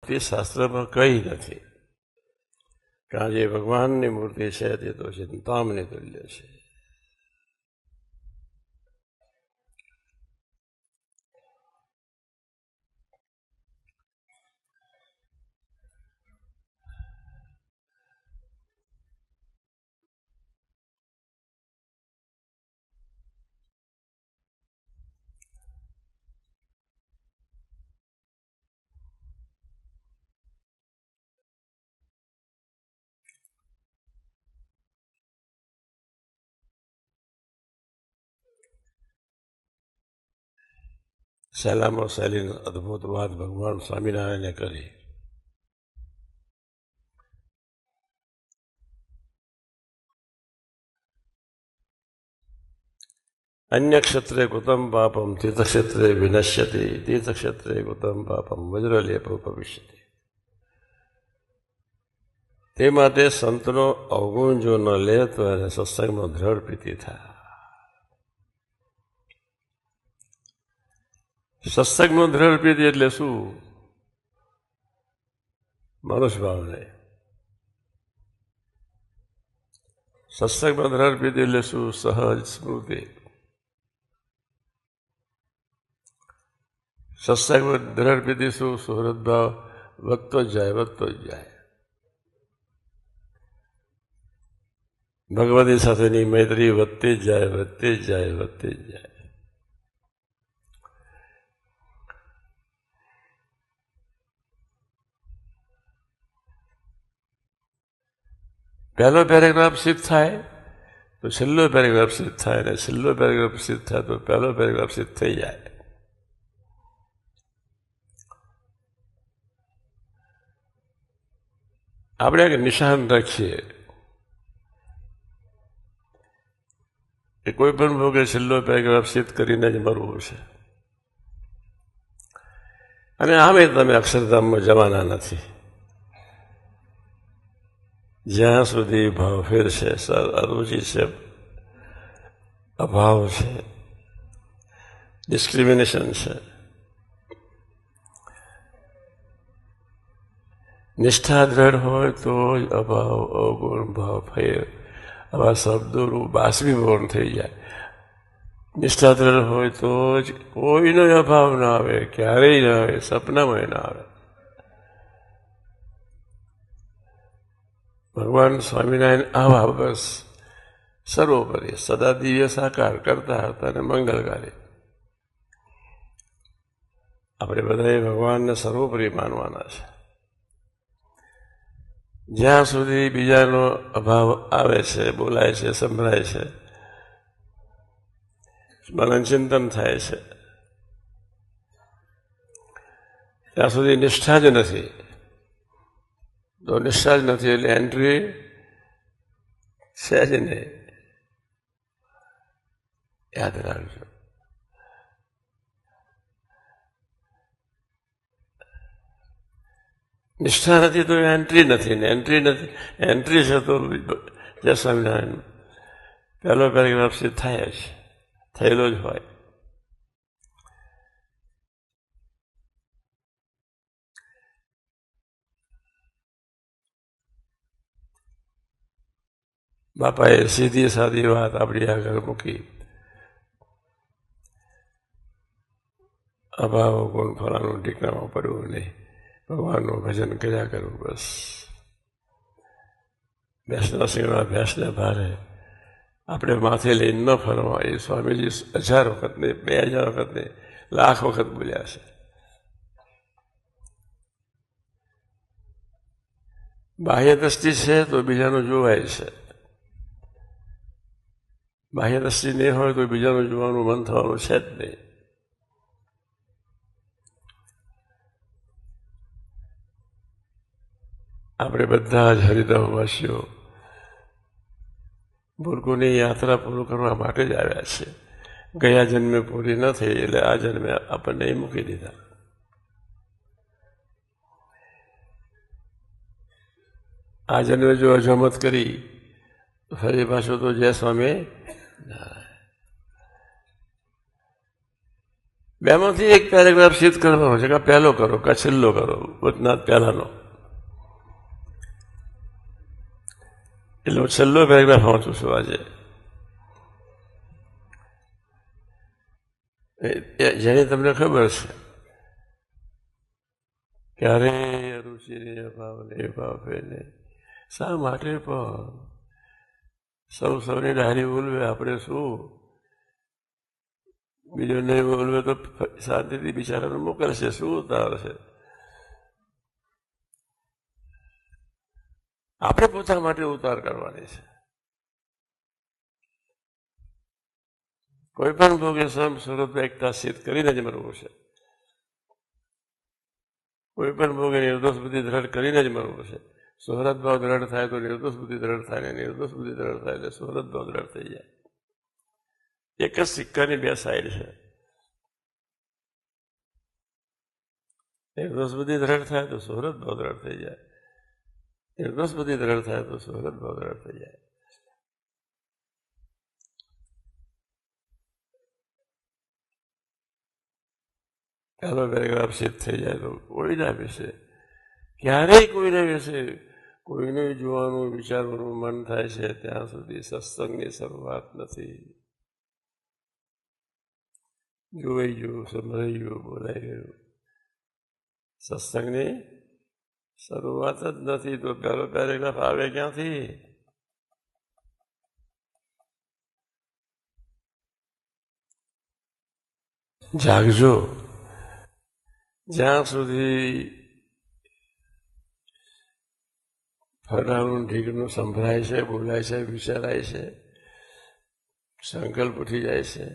મૂર્તિ શાસ્ત્રમાં કઈ નથી, કારણ જે ભગવાનની મૂર્તિ છે તે તો ચિંતામણી તુલ્ય છે. સહેલામાં સહેલી અદભુત વાત ભગવાન સ્વામિનારાયણે કરી. અન્ય ક્ષેત્રે કૃતમ પાપમ તીર્થક્ષેત્રે વિનશ્યતિ, તીર્થક્ષેત્રે કૃતમ પાપમ વજ્રલેપ ભવિષ્યતિ. તે માટે સંતનો અવગુણ જો ન લે તો એને સત્સંગમાં દ્રઢ પ્રીતિ થાય. સત્સંગમાં દ્રઢ પ્રીતિ એટલે શું? મનુષ્ય ભાવ નહીં. સત્સંગમાં દ્રઢ પ્રીતિ એટલે શું? સહજ સ્મૃતિ. સત્સંગમાં દ્રઢ પ્રીતિ શું? સુહૃદ ભાવ વધતો જ જાય, વધતો જ જાય. ભગવતી સાથેની મૈત્રી વધતી જ જાય, વધતી જ જાય, વધતી જ જાય. પહેલો પેરેગ્રાફ સિદ્ધ થાય તો છેલ્લો પેરેગ્રાફ સિદ્ધ થાય, ને છેલ્લો પેરેગ્રાફ સિદ્ધ થાય તો પહેલો પેરેગ્રાફ સિદ્ધ થઈ જાય. આપણે એક નિશાન રાખીએ કે કોઈ પણ ભોગે છેલ્લો પેરેગ્રાફ સિદ્ધ કરીને જ મરવું છે. અને આમે તમે અક્ષરધામમાં જવાના નથી જ્યાં સુધી ભાવફેર છે, અરુચિ છે, અભાવ છે, ડિસ્ક્રિમિનેશન છે. નિષ્ઠા દ્રઢ હોય તો જ અભાવ, અવગુણ, ભાવ, ફેર આવા શબ્દોનું બાષ્પીભવન થઈ જાય. નિષ્ઠા દ્રઢ હોય તો જ કોઈનો અભાવ ના આવે, ક્યારેય ના આવે, સપનામાં ના આવે. ભગવાન સ્વામિનારાયણ આવા બસ સર્વોપરી સદા દિવ્ય સાકાર કરતા હતા અને મંગલકારી. આપણે બધાએ ભગવાનને સર્વોપરી માનવાના છે. જ્યાં સુધી બીજાનો અભાવ આવે છે, બોલાય છે, સંભળાય છે, મનન ચિંતન થાય છે, ત્યાં સુધી નિષ્ઠા જ નથી. તો નિષ્ઠા જ નથી એટલે એન્ટ્રી છે જ નહીં. યાદ રાખજો. નિષ્ઠા નથી તો એન્ટ્રી નથી, ને એન્ટ્રી નથી, એન્ટ્રી છે તો જય સ્વામિનારાયણ પહેલો પેરેગ્રાફ સિદ્ધ થાય જ, થયેલો જ હોય. બાપાએ સીધી સાદી વાત આપણી આગળ મૂકી. અભાવ ગુણ ફલાનું ટીકામાં પડવું નહીં, ભગવાનનું ભજન કર્યા કરવું બસ. ભેંસના સિંહના ભેંસને ભારે આપણે માથે લઈને ન ફરવા એ સ્વામીજી 1000 વખત નહીં, 2000 વખત નહીં, લાખ વખત બોલ્યા છે. બાહ્ય દ્રષ્ટિ છે તો બીજાનું જોવાય છે, બાહ્ય દ્રષ્ટિ નહીં હોય તો બીજાનું જોવાનું મન થવાનું છે જ નહીં. આપણે બધા જ હરિધામવાસીઓ ભૂલકુની યાત્રા પૂરું કરવા માટે જ આવ્યા છે. ગયા જન્મે પૂરી ન થઈ એટલે આ જન્મે આપણને મૂકી દીધા. આ જન્મે જો અજમત કરી તો ફરી પાછું તો જય સ્વામી. બેમાંથી એક પેરેગ્રાફ સિદ્ધ કરવાનો છે કે પહેલો કરો કે છેલ્લો કરો, વચનાથ પહેલાનો. એટલે હું છેલ્લો પેરેગ્રાફ વાંચું છું આજે. જેની તમને ખબર છે, ક્યારે રુચિને ભાવને ભાવે ને શા માટે પણ સૌની ડાયરી બોલવે, આપણે શું બીજો નહીં બોલવે તો શાંતિથી બિચારાને મોકલશે, શું ઉતાર છે? આપણે પોતા માટે ઉતાર કરવાની છે. કોઈ પણ ભોગે સ્વરૂપ એકતા સિદ્ધ કરીને જ મરવું છે. કોઈ પણ ભોગે નિર્દોષ બુદ્ધિ દ્રઢ કરીને જ મરવું છે. સુહૃદ ભાવ દ્રઢ થાય તો નિર્દોષ બુદ્ધિ દ્રઢ થાય, ને નિર્દોષ બુદ્ધિ દ્રઢ થાય એટલે સુહૃદ ભાવ દ્રઢ થઈ જાય. એક જ સિક્કાની બે સાઈડ છે. નિર્દોષ બુદ્ધિ દ્રઢ થાય તો સુહૃદ ભાવ દ્રઢ થઈ જાય, નિર્દોષ બુદ્ધિ દ્રઢ થાય તો સુહૃદ ભાવ દ્રઢ થઈ જાય. પહેલો પેરેગ્રાફ સિદ્ધ થઈ જાય તો કોઈના વિશે ક્યારેય કોઈના વિશે કોઈને જોવાનું વિચારવાનું મન થાય છે ત્યાં સુધી સત્સંગની શરૂઆત નથી. જોવાઈ ગયું, સંભળાઈ ગયું, બોલાઈ ગયું, સત્સંગની શરૂઆત જ નથી. તો પહેલો પેરેગ્રાફ આવે ક્યાંથી? જાગજો. જ્યાં સુધી ફરવાનું ઢીકનું સંભળાય છે, બોલાય છે, વિચારાય છે, સંકલ્પ ઉઠી જાય છે,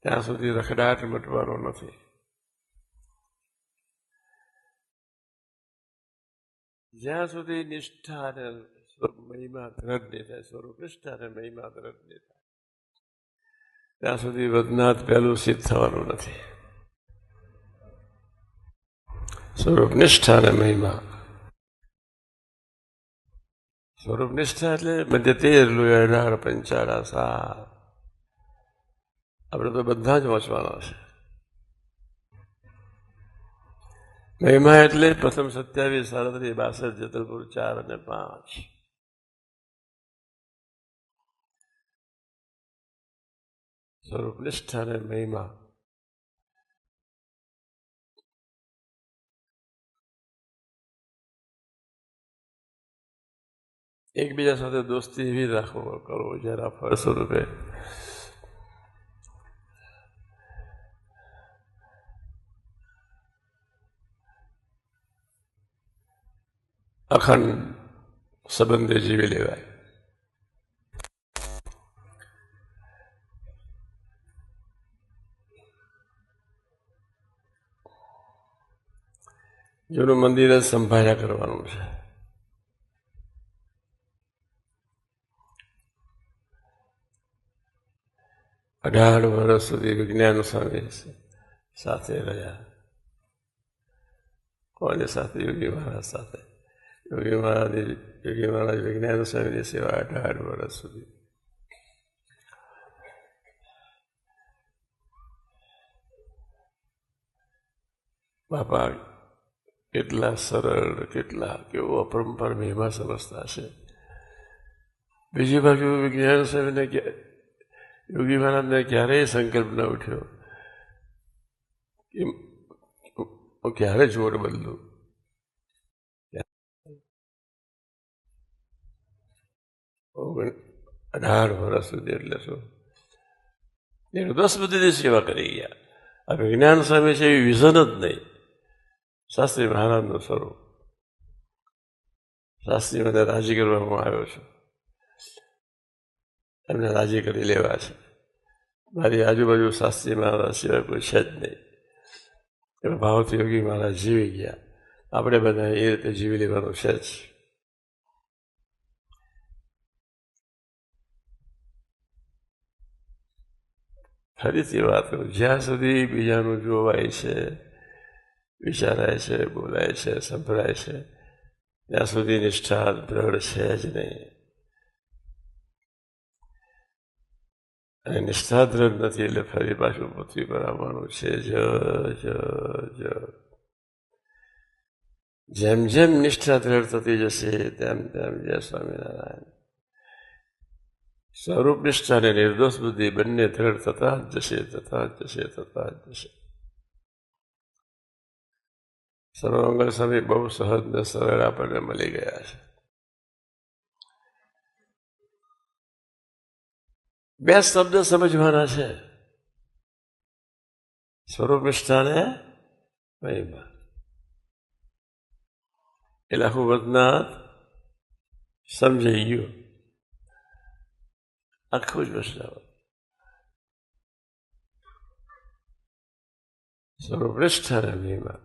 ત્યાં સુધી રખડાટ મટવાનો નથી. જ્યાં સુધી નિષ્ઠા અને મહિમા દ્રઢ નહીં થાય, સ્વરૂપ નિષ્ઠા અને મહિમા દ્રઢ નહીં થાય, ત્યાં સુધી વદનાથ પહેલું સિદ્ધ થવાનું નથી. સ્વરૂપ નિષ્ઠા અને મહિમા. સ્વરૂપ નિષ્ઠા એટલે મધ્ય 13, 18, 55, 7. આપણે તો બધા જ વાંચવાના છે. મહિમા એટલે પ્રથમ 27, 37, 62, જેતલપુર 4 અને 5. સ્વરૂપ નિષ્ઠા અને મહિમા. એકબીજા સાથે દોસ્તી એવી રાખવો કરવો જરા ફળ સ્વરૂપે અખંડ સંબંધે જીવી લેવાય. જૂનું મંદિર જ સંભાળ્યા કરવાનું છે. અઢાર વર્ષ સુધી વિજ્ઞાન સ્વામી સાથે રહ્યા. કોની સાથે? યોગી મહારાજ સાથે. યોગી મહારાજ વિજ્ઞાન સ્વામીની સેવા 18 વર્ષ સુધી. બાપા કેટલા સરળ, કેવો અપરંપાર મહિમા સમજતા છે. બીજી બાજુ વિજ્ઞાન સ્વામીને યોગી મહારાજને ક્યારેય સંકલ્પ ન ઉઠ્યો કે હું ક્યારે જોડ બદલું. 18 વર્ષ સુધી એટલે શું નિર્દોષ બુદ્ધિની સેવા કરી ગયા. આ વિજ્ઞાન સ્વામી છે એવી વિઝન જ નહીં. શાસ્ત્રી મહારાજનું સ્વરૂપ. શાસ્ત્રી મને રાજી કરવામાં આવ્યો છું, એમને રાજી કરી લેવા છે. મારી આજુબાજુ શાસ્ત્રી મહારાજ સિવાય કોઈ છે જ નહીં. એવા ભાવથી યોગી મહારાજ જીવી ગયા. આપણે બધા એ રીતે જીવી લેવાનું છે જ. ફરીથી વાત કરું, જ્યાં સુધી બીજાનું જોવાય છે, વિચારાય છે, બોલાય છે, સંભળાય છે, ત્યાં સુધી નિષ્ઠા દ્રઢ છે જ નહીં. અને નિષ્ઠા દ્રઢ નથી એટલે ફરી પાછું પૃથ્વી પર આવવાનું છે. જ જ જ જેમ જેમ નિષ્ઠા દ્રઢ થતી જશે તેમ તેમ જય સ્વામિનારાયણ સ્વરૂપ નિષ્ઠા અને નિર્દોષ બુદ્ધિ બંને દ્રઢ થતા જ જશે, થતા જ જશે, થતા જ જશે. સર્વમંગલ સ્વામી બહુ સહજ ને સરળ આપણને મળી ગયા છે. બે શબ્દ સમજવાના છે, સ્વરૂપ નિષ્ઠા ને મહિમા. એટલે આખું વચનામૃત સમજાઈ ગયું, આખું જ વચનામૃત. સ્વરૂપ નિષ્ઠા ને મહિમા